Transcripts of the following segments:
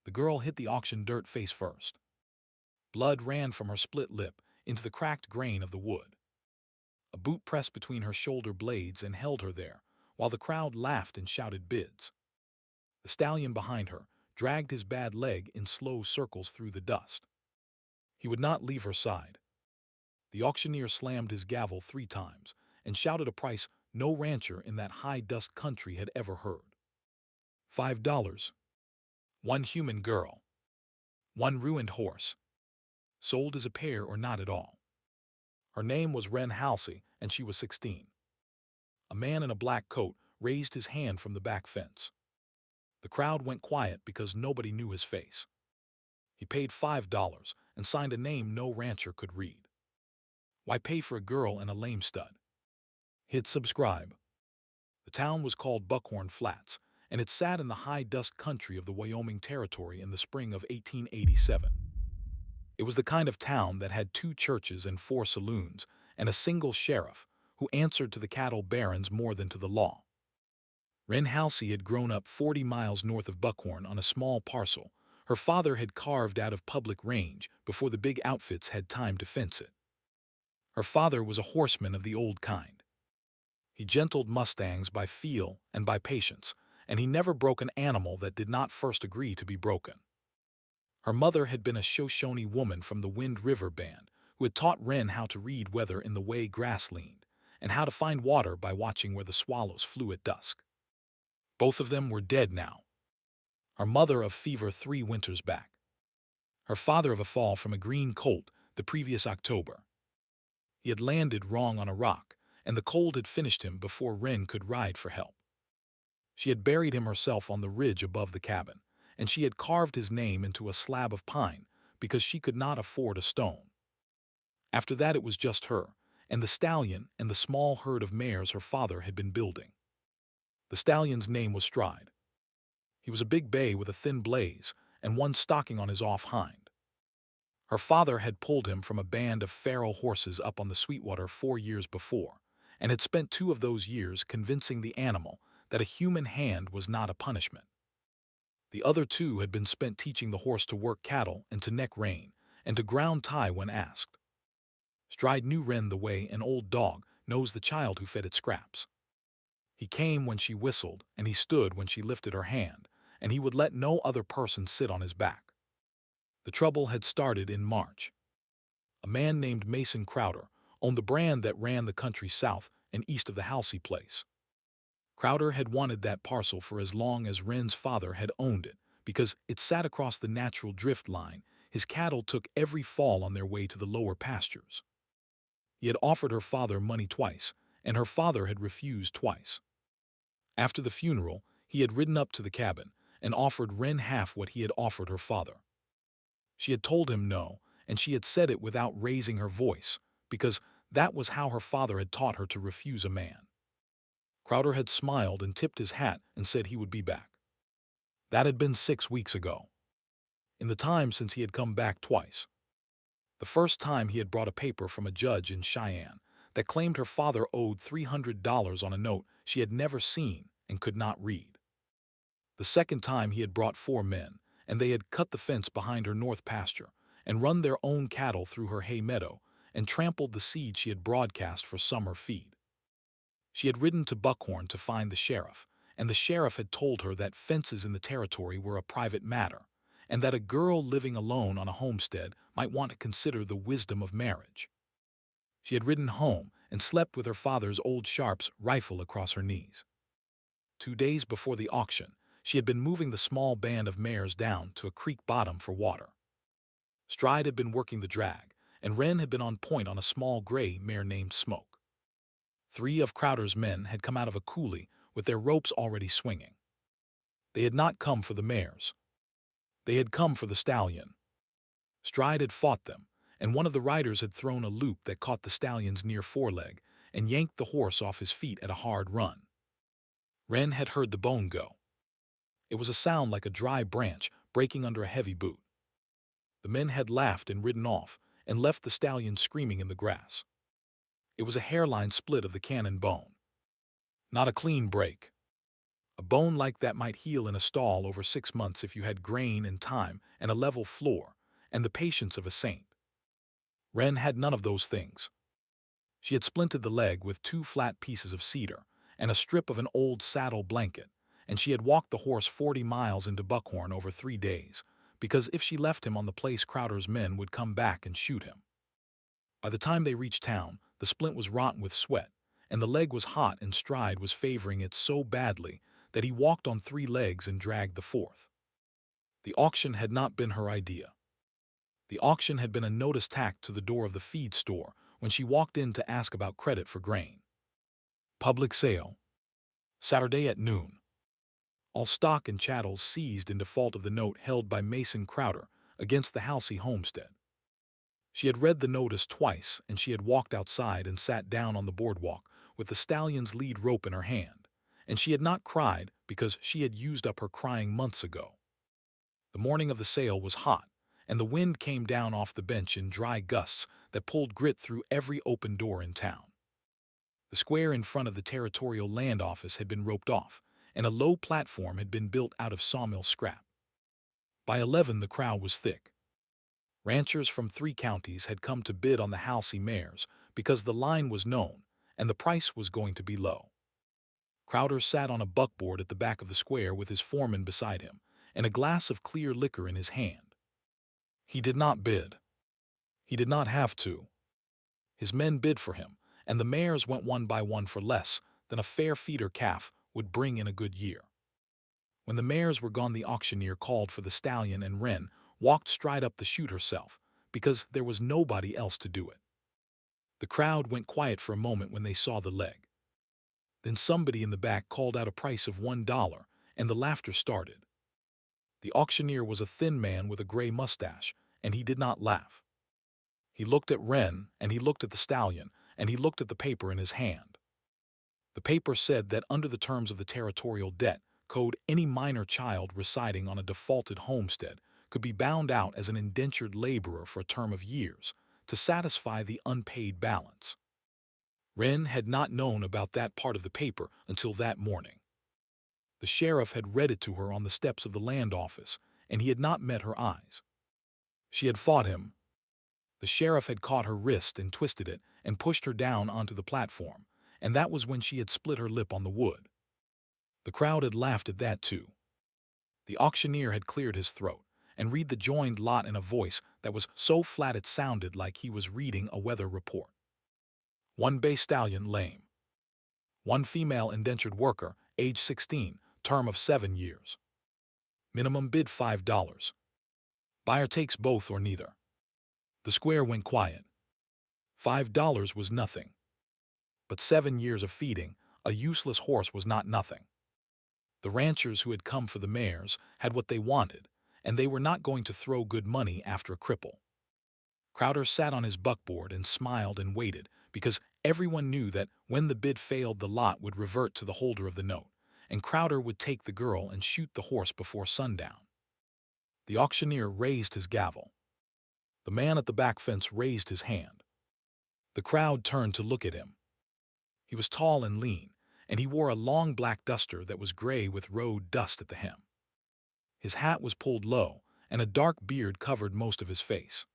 The girl hit the auction dirt face first. Blood ran from her split lip into the cracked grain of the wood. A boot pressed between her shoulder blades and held her there, while the crowd laughed and shouted bids. The stallion behind her dragged his bad leg in slow circles through the dust. He would not leave her side. The auctioneer slammed his gavel 3 times and shouted a price no rancher in that high-dust country had ever heard. $5. 1 human girl. 1 ruined horse. Sold as a pair or not at all. Her name was Wren Halsey, and she was 16. A man in a black coat raised his hand from the back fence. The crowd went quiet because nobody knew his face. He paid $5 and signed a name no rancher could read. Why pay for a girl and a lame stud? Hit subscribe. The town was called Buckhorn Flats, and it sat in the high-dust country of the Wyoming Territory in the spring of 1887. It was the kind of town that had 2 churches and 4 saloons, and a single sheriff, who answered to the cattle barons more than to the law. Wren Halsey had grown up 40 miles north of Buckhorn on a small parcel her father had carved out of public range before the big outfits had time to fence it. Her father was a horseman of the old kind. He gentled mustangs by feel and by patience, and he never broke an animal that did not first agree to be broken. Her mother had been a Shoshone woman from the Wind River Band who had taught Wren how to read weather in the way grass leaned, and how to find water by watching where the swallows flew at dusk. Both of them were dead now. Her mother of fever 3 winters back. Her father of a fall from a green colt the previous October. He had landed wrong on a rock, and the cold had finished him before Wren could ride for help. She had buried him herself on the ridge above the cabin, and she had carved his name into a slab of pine because she could not afford a stone. After that it was just her, and the stallion and the small herd of mares her father had been building. The stallion's name was Stride. He was a big bay with a thin blaze and one stocking on his off hind. Her father had pulled him from a band of feral horses up on the Sweetwater 4 years before, and had spent 2 of those years convincing the animal that a human hand was not a punishment. The other 2 had been spent teaching the horse to work cattle and to neck rein, and to ground tie when asked. Stride knew Wren the way an old dog knows the child who fed it scraps. He came when she whistled, and he stood when she lifted her hand, and he would let no other person sit on his back. The trouble had started in March. A man named Mason Crowder owned the brand that ran the country south and east of the Halsey place. Crowder had wanted that parcel for as long as Wren's father had owned it, because it sat across the natural drift line his cattle took every fall on their way to the lower pastures. He had offered her father money twice, and her father had refused twice. After the funeral, he had ridden up to the cabin and offered Wren half what he had offered her father. She had told him no, and she had said it without raising her voice, because that was how her father had taught her to refuse a man. Crowder had smiled and tipped his hat and said he would be back. That had been 6 weeks ago. In the time since he had come back twice. The first time he had brought a paper from a judge in Cheyenne that claimed her father owed $300 on a note she had never seen and could not read. The second time he had brought 4 men, and they had cut the fence behind her north pasture and run their own cattle through her hay meadow and trampled the seed she had broadcast for summer feed. She had ridden to Buckhorn to find the sheriff, and the sheriff had told her that fences in the territory were a private matter, and that a girl living alone on a homestead might want to consider the wisdom of marriage. She had ridden home and slept with her father's old Sharps rifle across her knees. 2 days before the auction, she had been moving the small band of mares down to a creek bottom for water. Stride had been working the drag, and Wren had been on point on a small gray mare named Smoke. 3 of Crowder's men had come out of a coulee with their ropes already swinging. They had not come for the mares. They had come for the stallion. Stride had fought them, and one of the riders had thrown a loop that caught the stallion's near foreleg and yanked the horse off his feet at a hard run. Wren had heard the bone go. It was a sound like a dry branch breaking under a heavy boot. The men had laughed and ridden off and left the stallion screaming in the grass. It was a hairline split of the cannon bone. Not a clean break. A bone like that might heal in a stall over 6 months if you had grain and time and a level floor and the patience of a saint. Wren had none of those things. She had splinted the leg with 2 flat pieces of cedar and a strip of an old saddle blanket, and she had walked the horse 40 miles into Buckhorn over 3 days, because if she left him on the place Crowder's men would come back and shoot him. By the time they reached town, the splint was rotten with sweat, and the leg was hot and Stride was favoring it so badly that he walked on 3 legs and dragged the fourth. The auction had not been her idea. The auction had been a notice tacked to the door of the feed store when she walked in to ask about credit for grain. Public sale. Saturday at noon. All stock and chattels seized in default of the note held by Mason Crowder against the Halsey homestead. She had read the notice twice, and she had walked outside and sat down on the boardwalk with the stallion's lead rope in her hand, and she had not cried because she had used up her crying months ago. The morning of the sale was hot, and the wind came down off the bench in dry gusts that pulled grit through every open door in town. The square in front of the Territorial Land Office had been roped off, and a low platform had been built out of sawmill scrap. By 11 the crowd was thick. Ranchers from 3 counties had come to bid on the Halsey mares because the line was known and the price was going to be low. Crowder sat on a buckboard at the back of the square with his foreman beside him and a glass of clear liquor in his hand. He did not bid. He did not have to. His men bid for him, and the mares went one by one for less than a fair feeder calf would bring in a good year. When the mares were gone, the auctioneer called for the stallion, and Wren walked straight up the chute herself, because there was nobody else to do it. The crowd went quiet for a moment when they saw the leg. Then somebody in the back called out a price of $1, and the laughter started. The auctioneer was a thin man with a gray mustache, and he did not laugh. He looked at Wren, and he looked at the stallion, and he looked at the paper in his hand. The paper said that under the terms of the Territorial Debt Code, any minor child residing on a defaulted homestead could be bound out as an indentured laborer for a term of years to satisfy the unpaid balance. Wren had not known about that part of the paper until that morning. The sheriff had read it to her on the steps of the land office, and he had not met her eyes. She had fought him. The sheriff had caught her wrist and twisted it and pushed her down onto the platform, and that was when she had split her lip on the wood. The crowd had laughed at that too. The auctioneer had cleared his throat and read the joined lot in a voice that was so flat it sounded like he was reading a weather report. 1 bay stallion lame. 1 female indentured worker, age 16, term of 7 years. Minimum bid $5. Buyer takes both or neither. The square went quiet. $5 was nothing. But 7 years of feeding a useless horse was not nothing. The ranchers who had come for the mares had what they wanted, and they were not going to throw good money after a cripple. Crowder sat on his buckboard and smiled and waited, because everyone knew that when the bid failed, the lot would revert to the holder of the note, and Crowder would take the girl and shoot the horse before sundown. The auctioneer raised his gavel. The man at the back fence raised his hand. The crowd turned to look at him. He was tall and lean, and he wore a long black duster that was gray with road dust at the hem. His hat was pulled low, and a dark beard covered most of his face.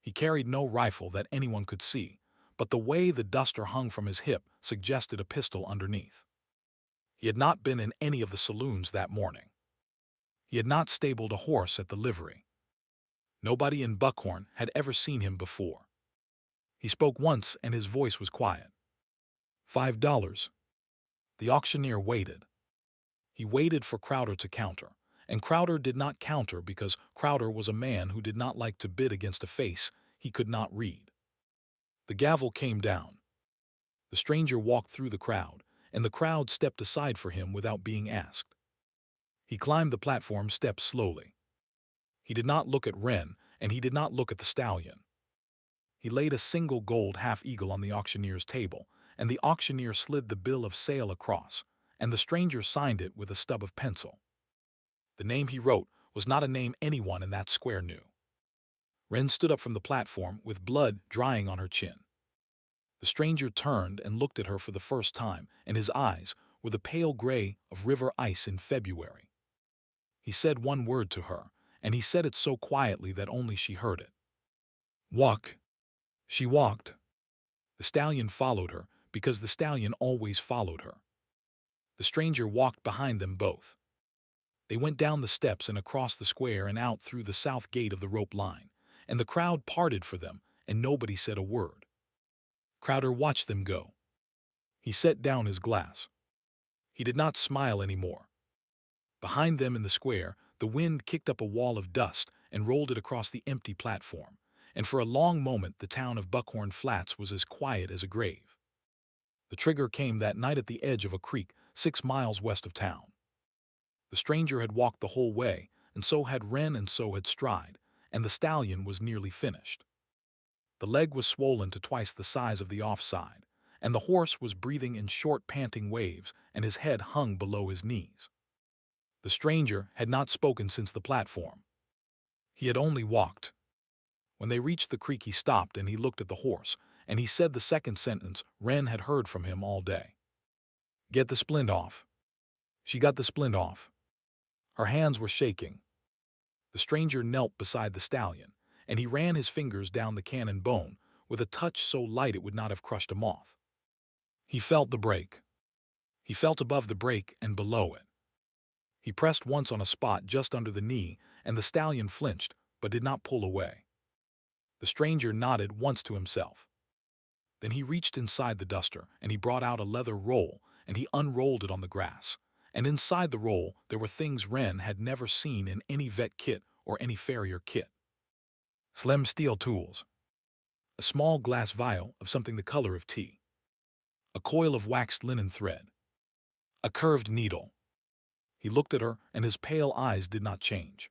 He carried no rifle that anyone could see, but the way the duster hung from his hip suggested a pistol underneath. He had not been in any of the saloons that morning. He had not stabled a horse at the livery. Nobody in Buckhorn had ever seen him before. He spoke once, and his voice was quiet. $5. The auctioneer waited. He waited for Crowder to counter, and Crowder did not counter because Crowder was a man who did not like to bid against a face he could not read. The gavel came down. The stranger walked through the crowd, and the crowd stepped aside for him without being asked. He climbed the platform steps slowly. He did not look at Wren, and he did not look at the stallion. He laid a single gold half-eagle on the auctioneer's table, and the auctioneer slid the bill of sale across, and the stranger signed it with a stub of pencil. The name he wrote was not a name anyone in that square knew. Wren stood up from the platform with blood drying on her chin. The stranger turned and looked at her for the first time, and his eyes, with a pale gray of river ice in February. He said one word to her, and he said it so quietly that only she heard it. Walk. She walked. The stallion followed her, because the stallion always followed her. The stranger walked behind them both. They went down the steps and across the square and out through the south gate of the rope line, and the crowd parted for them, and nobody said a word. Crowder watched them go. He set down his glass. He did not smile anymore. Behind them in the square, the wind kicked up a wall of dust and rolled it across the empty platform, and for a long moment the town of Buckhorn Flats was as quiet as a grave. The trigger came that night at the edge of a creek 6 miles west of town. The stranger had walked the whole way, and so had Wren and so had Stride, and the stallion was nearly finished. The leg was swollen to twice the size of the offside, and the horse was breathing in short panting waves, and his head hung below his knees. The stranger had not spoken since the platform. He had only walked. When they reached the creek he stopped and he looked at the horse, and he said the second sentence Wren had heard from him all day. Get the splint off. She got the splint off. Her hands were shaking. The stranger knelt beside the stallion, and he ran his fingers down the cannon bone with a touch so light it would not have crushed a moth. He felt the break. He felt above the break and below it. He pressed once on a spot just under the knee, and the stallion flinched, but did not pull away. The stranger nodded once to himself. Then he reached inside the duster, and he brought out a leather roll, and he unrolled it on the grass. And inside the roll there were things Wren had never seen in any vet kit or any farrier kit. Slim steel tools. A small glass vial of something the color of tea. A coil of waxed linen thread. A curved needle. He looked at her, and his pale eyes did not change.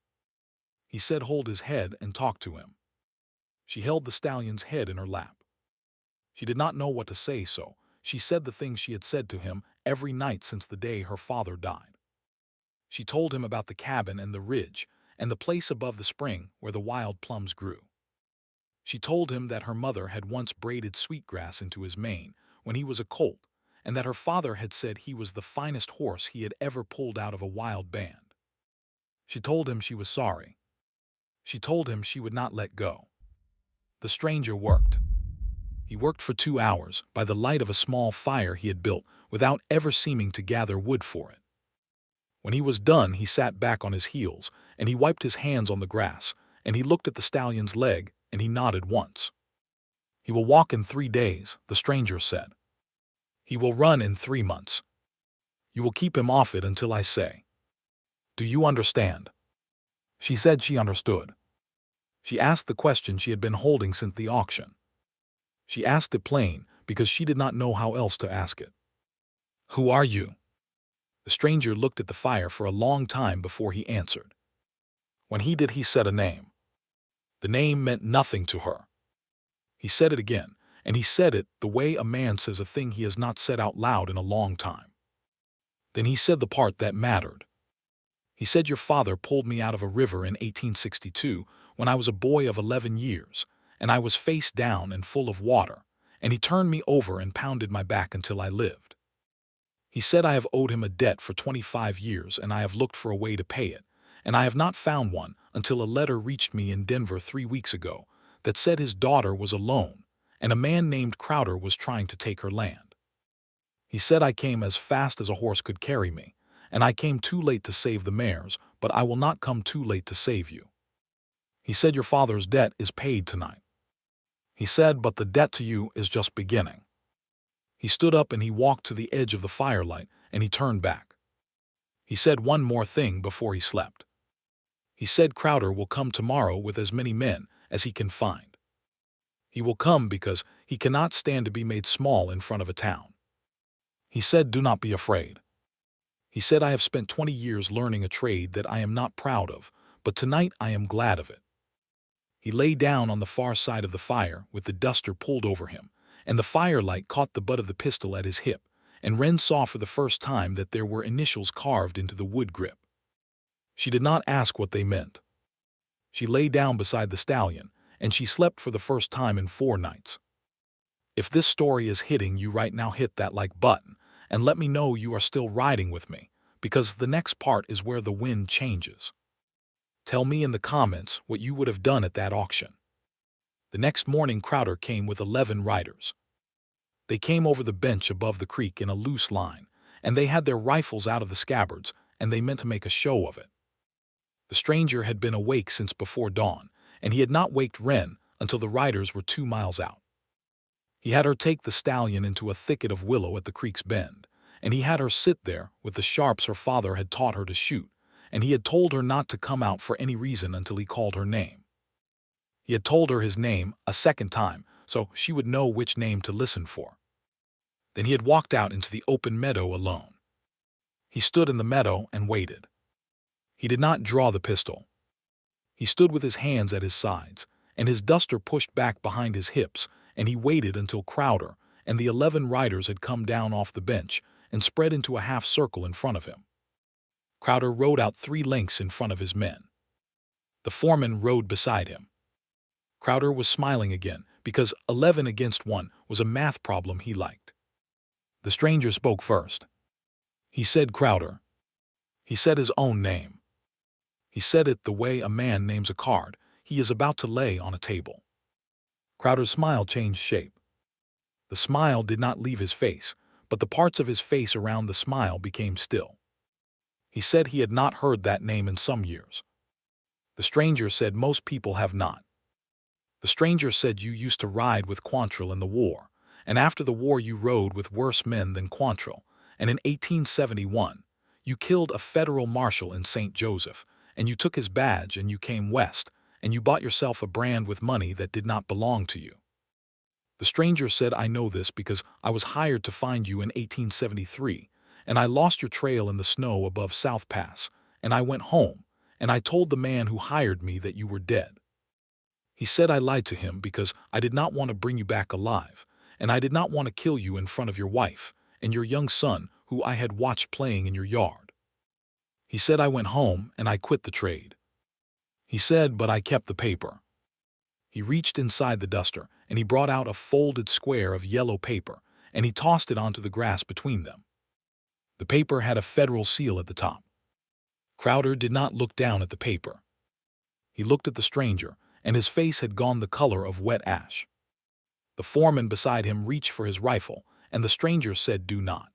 He said hold his head and talk to him. She held the stallion's head in her lap. She did not know what to say, so she said the things she had said to him every night since the day her father died. She told him about the cabin and the ridge, and the place above the spring where the wild plums grew. She told him that her mother had once braided sweetgrass into his mane when he was a colt, and that her father had said he was the finest horse he had ever pulled out of a wild band. She told him she was sorry. She told him she would not let go. The stranger worked. He worked for 2 hours by the light of a small fire he had built without ever seeming to gather wood for it. When he was done, he sat back on his heels, and he wiped his hands on the grass, and he looked at the stallion's leg, and he nodded once. He will walk in 3 days, the stranger said. He will run in 3 months. You will keep him off it until I say. Do you understand? She said she understood. She asked the question she had been holding since the auction. She asked it plain because she did not know how else to ask it. Who are you? The stranger looked at the fire for a long time before he answered. When he did, he said a name. The name meant nothing to her. He said it again, and he said it the way a man says a thing he has not said out loud in a long time. Then he said the part that mattered. He said, your father pulled me out of a river in 1862 when I was a boy of 11 years, and I was face down and full of water, and he turned me over and pounded my back until I lived. He said I have owed him a debt for 25 years, and I have looked for a way to pay it, and I have not found one until a letter reached me in Denver 3 weeks ago that said his daughter was alone, and a man named Crowder was trying to take her land. He said I came as fast as a horse could carry me, and I came too late to save the mares, but I will not come too late to save you. He said your father's debt is paid tonight. He said, but the debt to you is just beginning. He stood up and he walked to the edge of the firelight, and he turned back. He said one more thing before he slept. He said Crowder will come tomorrow with as many men as he can find. He will come because he cannot stand to be made small in front of a town. He said, do not be afraid. He said, I have spent 20 years learning a trade that I am not proud of, but tonight I am glad of it. He lay down on the far side of the fire with the duster pulled over him, and the firelight caught the butt of the pistol at his hip, and Wren saw for the first time that there were initials carved into the wood grip. She did not ask what they meant. She lay down beside the stallion, and she slept for the first time in 4 nights. If this story is hitting you right now, hit that like button, and let me know you are still riding with me, because the next part is where the wind changes. Tell me in the comments what you would have done at that auction. The next morning Crowder came with 11 riders. They came over the bench above the creek in a loose line, and they had their rifles out of the scabbards, and they meant to make a show of it. The stranger had been awake since before dawn, and he had not waked Wren until the riders were 2 miles out. He had her take the stallion into a thicket of willow at the creek's bend, and he had her sit there with the sharps her father had taught her to shoot, and he had told her not to come out for any reason until he called her name. He had told her his name a second time, so she would know which name to listen for. Then he had walked out into the open meadow alone. He stood in the meadow and waited. He did not draw the pistol. He stood with his hands at his sides, and his duster pushed back behind his hips, and he waited until Crowder and the 11 riders had come down off the bench and spread into a half circle in front of him. Crowder rode out 3 lengths in front of his men. The foreman rode beside him. Crowder was smiling again, because 11 against 1 was a math problem he liked. The stranger spoke first. He said Crowder. He said his own name. He said it the way a man names a card he is about to lay on a table. Crowder's smile changed shape. The smile did not leave his face, but the parts of his face around the smile became still. He said he had not heard that name in some years. The stranger said most people have not. The stranger said you used to ride with Quantrill in the war, and after the war you rode with worse men than Quantrill, and in 1871, you killed a federal marshal in St. Joseph, and you took his badge and you came west, and you bought yourself a brand with money that did not belong to you. The stranger said, I know this because I was hired to find you in 1873, and I lost your trail in the snow above South Pass, and I went home, and I told the man who hired me that you were dead. He said I lied to him because I did not want to bring you back alive, and I did not want to kill you in front of your wife and your young son who I had watched playing in your yard. He said I went home and I quit the trade. He said, but I kept the paper. He reached inside the duster and he brought out a folded square of yellow paper and he tossed it onto the grass between them. The paper had a federal seal at the top. Crowder did not look down at the paper. He looked at the stranger, and his face had gone the color of wet ash. The foreman beside him reached for his rifle, and the stranger said, do not.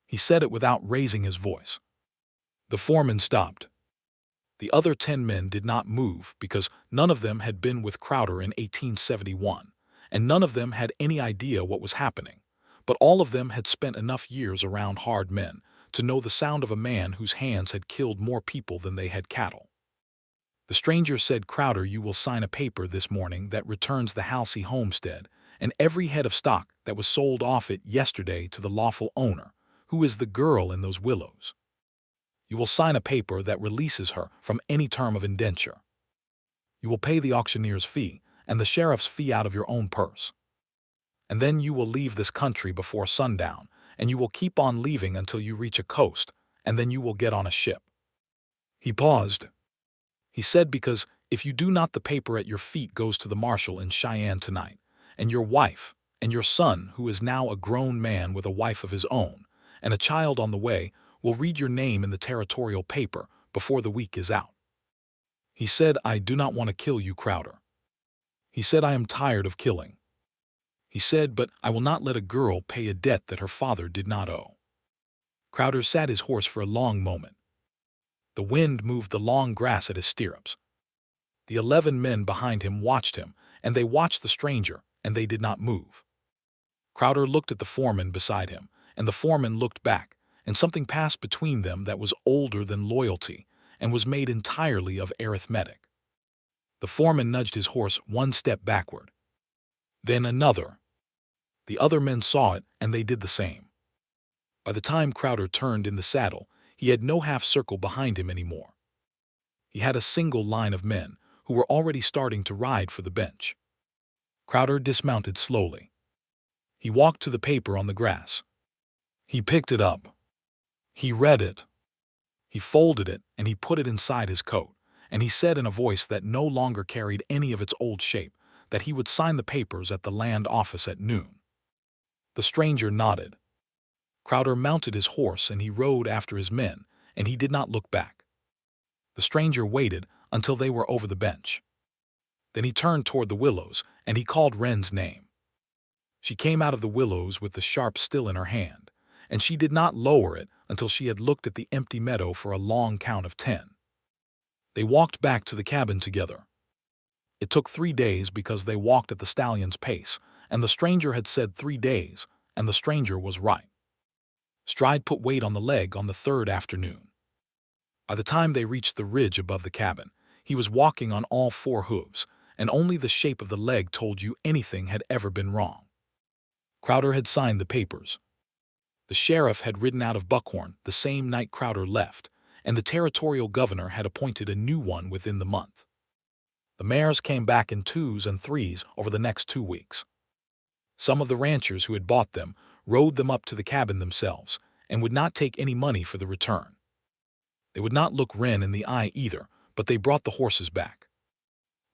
He said it without raising his voice. The foreman stopped. The other 10 men did not move because none of them had been with Crowder in 1871, and none of them had any idea what was happening, but all of them had spent enough years around hard men to know the sound of a man whose hands had killed more people than they had cattle. The stranger said, Crowder, you will sign a paper this morning that returns the Halsey homestead and every head of stock that was sold off it yesterday to the lawful owner, who is the girl in those willows. You will sign a paper that releases her from any term of indenture. You will pay the auctioneer's fee and the sheriff's fee out of your own purse. And then you will leave this country before sundown, and you will keep on leaving until you reach a coast, and then you will get on a ship. He paused. He said, because if you do not, the paper at your feet goes to the marshal in Cheyenne tonight, and your wife and your son, who is now a grown man with a wife of his own and a child on the way, will read your name in the territorial paper before the week is out. He said, I do not want to kill you, Crowder. He said, I am tired of killing. He said, but I will not let a girl pay a debt that her father did not owe. Crowder sat his horse for a long moment. The wind moved the long grass at his stirrups. The 11 men behind him watched him, and they watched the stranger, and they did not move. Crowder looked at the foreman beside him, and the foreman looked back, and something passed between them that was older than loyalty and was made entirely of arithmetic. The foreman nudged his horse 1 step backward. Then another. The other men saw it, and they did the same. By the time Crowder turned in the saddle, he had no half circle behind him anymore. He had a single line of men who were already starting to ride for the bench. Crowder dismounted slowly. He walked to the paper on the grass. He picked it up. He read it. He folded it and he put it inside his coat, and he said in a voice that no longer carried any of its old shape that he would sign the papers at the land office at noon. The stranger nodded. Crowder mounted his horse and he rode after his men, and he did not look back. The stranger waited until they were over the bench. Then he turned toward the willows, and he called Wren's name. She came out of the willows with the sharp still in her hand, and she did not lower it until she had looked at the empty meadow for a long count of 10. They walked back to the cabin together. It took 3 days because they walked at the stallion's pace, and the stranger had said 3 days, and the stranger was right. Stride put weight on the leg on the 3rd afternoon. By the time they reached the ridge above the cabin, he was walking on all 4 hooves, and only the shape of the leg told you anything had ever been wrong. Crowder had signed the papers. The sheriff had ridden out of Buckhorn the same night Crowder left, and the territorial governor had appointed a new one within the month. The mares came back in 2s and 3s over the next 2 weeks. Some of the ranchers who had bought them rode them up to the cabin themselves and would not take any money for the return. They would not look Wren in the eye either, but they brought the horses back.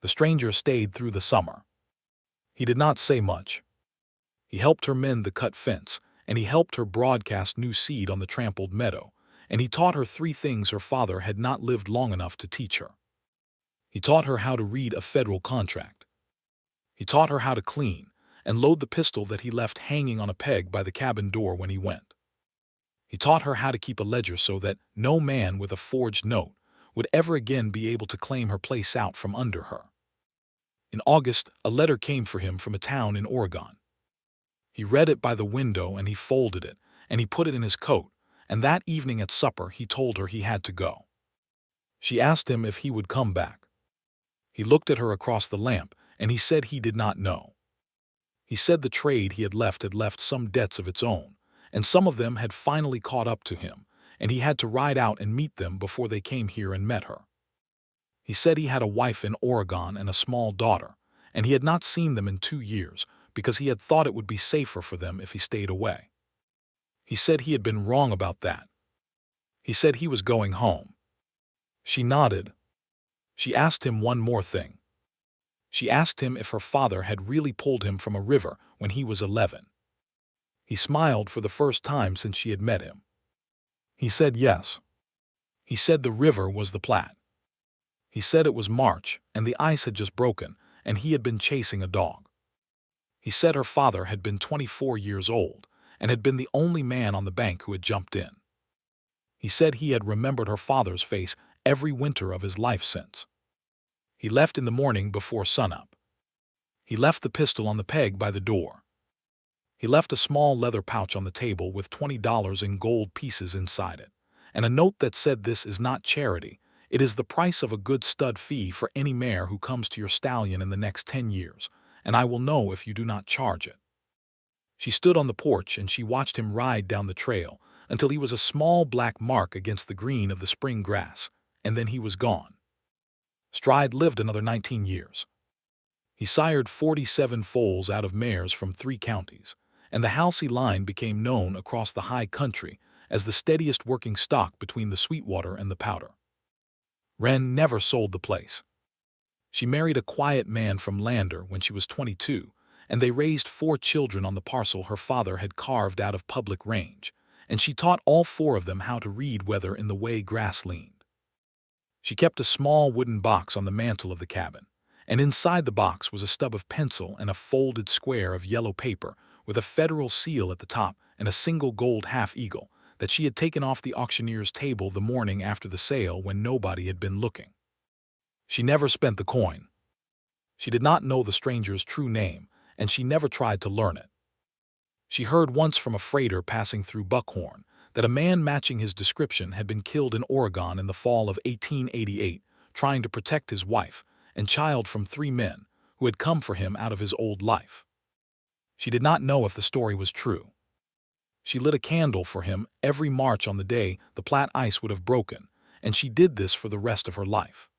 The stranger stayed through the summer. He did not say much. He helped her mend the cut fence, and he helped her broadcast new seed on the trampled meadow, and he taught her 3 things her father had not lived long enough to teach her. He taught her how to read a federal contract. He taught her how to clean and load the pistol that he left hanging on a peg by the cabin door when he went. He taught her how to keep a ledger so that no man with a forged note would ever again be able to claim her place out from under her. In August, a letter came for him from a town in Oregon. He read it by the window and he folded it, and he put it in his coat, and that evening at supper he told her he had to go. She asked him if he would come back. He looked at her across the lamp, and he said he did not know. He said the trade he had left some debts of its own, and some of them had finally caught up to him, and he had to ride out and meet them before they came here and met her. He said he had a wife in Oregon and a small daughter, and he had not seen them in 2 years because he had thought it would be safer for them if he stayed away. He said he had been wrong about that. He said he was going home. She nodded. She asked him one more thing. She asked him if her father had really pulled him from a river when he was 11. He smiled for the first time since she had met him. He said yes. He said the river was the Platte. He said it was March and the ice had just broken and he had been chasing a dog. He said her father had been 24 years old and had been the only man on the bank who had jumped in. He said he had remembered her father's face every winter of his life since. He left in the morning before sunup. He left the pistol on the peg by the door. He left a small leather pouch on the table with $20 in gold pieces inside it, and a note that said, "This is not charity. It is the price of a good stud fee for any mare who comes to your stallion in the next 10 years, and I will know if you do not charge it." She stood on the porch and she watched him ride down the trail until he was a small black mark against the green of the spring grass, and then he was gone. Stride lived another 19 years. He sired 47 foals out of mares from 3 counties, and the Halsey line became known across the high country as the steadiest working stock between the Sweetwater and the Powder. Wren never sold the place. She married a quiet man from Lander when she was 22, and they raised 4 children on the parcel her father had carved out of public range, and she taught all 4 of them how to read weather in the way grass leaned. She kept a small wooden box on the mantel of the cabin, and inside the box was a stub of pencil and a folded square of yellow paper with a federal seal at the top and a single gold half-eagle that she had taken off the auctioneer's table the morning after the sale when nobody had been looking. She never spent the coin. She did not know the stranger's true name, and she never tried to learn it. She heard once from a freighter passing through Buckhorn that a man matching his description had been killed in Oregon in the fall of 1888, trying to protect his wife and child from 3 men who had come for him out of his old life. She did not know if the story was true. She lit a candle for him every March on the day the Platte ice would have broken, and she did this for the rest of her life.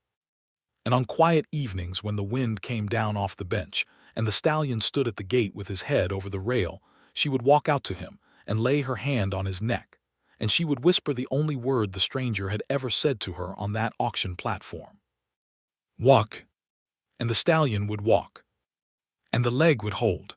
And on quiet evenings when the wind came down off the bench and the stallion stood at the gate with his head over the rail, she would walk out to him and lay her hand on his neck, and she would whisper the only word the stranger had ever said to her on that auction platform. "Walk." And the stallion would walk. And the leg would hold.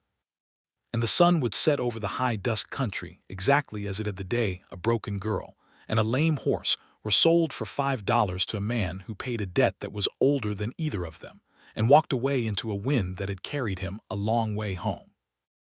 And the sun would set over the high dusk country, exactly as it had the day a broken girl and a lame horse were sold for $5 to a man who paid a debt that was older than either of them, and walked away into a wind that had carried him a long way home.